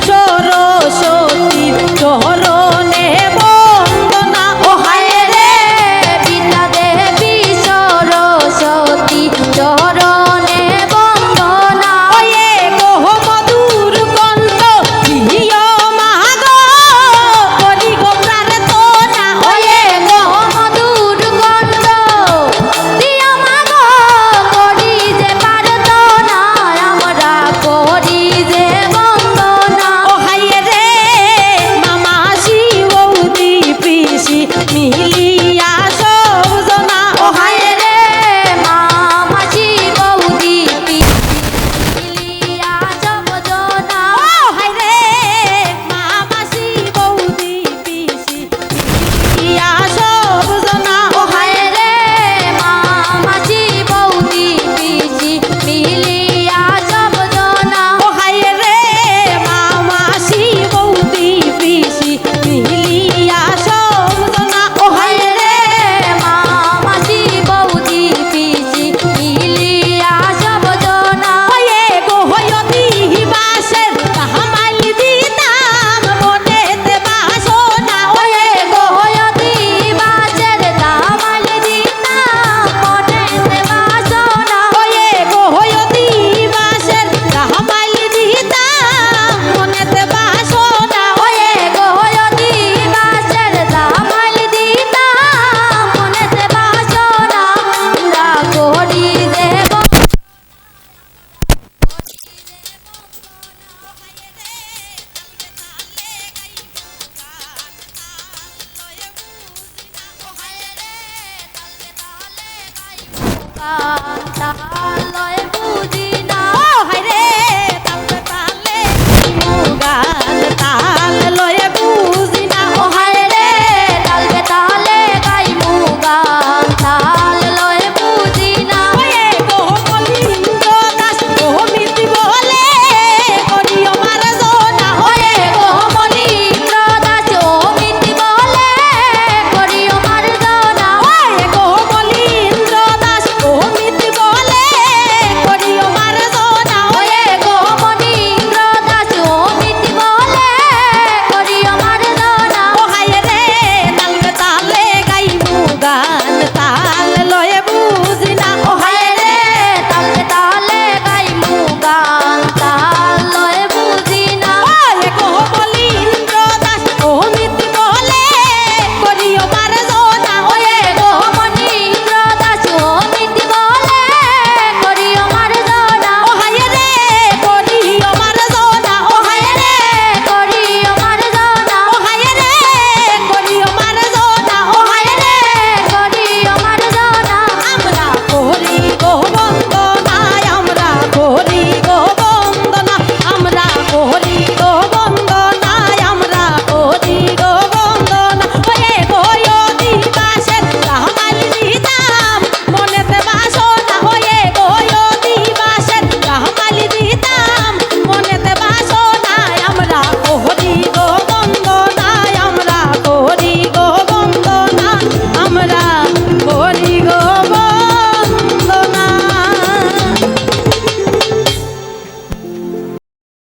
সরস্বতী চরণে বন্দনা। ও হায় রে বিদ্যা দেবী সরস্বতী চরণে বন্দনা। ওয়ে গো মধুর কণ্ঠ প্রিয় মা গো করি গো প্রার্থনা। ওয়ে গো মধুর কণ্ঠ প্রিয় মা গো করি যে প্রার্থনা আমরা করি যে বন্দনা। ও হায় রে মামাসি বৌদি পিসি মিলিয়া সবজনা। ও হায় রে মামাসি বৌদি পিসি মিলিয়া সবজনা। ও হায় রে মামাসি বৌদি পিসি মিলিয়া সবজনা। ও হায় রে মামাসি বৌদি পিসি মিলিয়া সবজনা। ও হায় রে মামাসি বৌদি পিসি মিলিয়া সবজনা। ও হায় রে মামাসি বৌদি পিসি মিলিয়া সবজনা। ওয়ে গো হয়তি বাসের কামাল দিতাম মনেতে বাসনা। ওয়ে গো হয়তি বাসের কামাল দিতাম মনেতে বাসনা। ওয়ে গো হয়তি বাসের কামাল দিতাম মনেতে বাসনা। ওয়ে গো হয়তি বাসের কামাল দিতাম মনেতে বাসনা আমরা করি দেব। তালে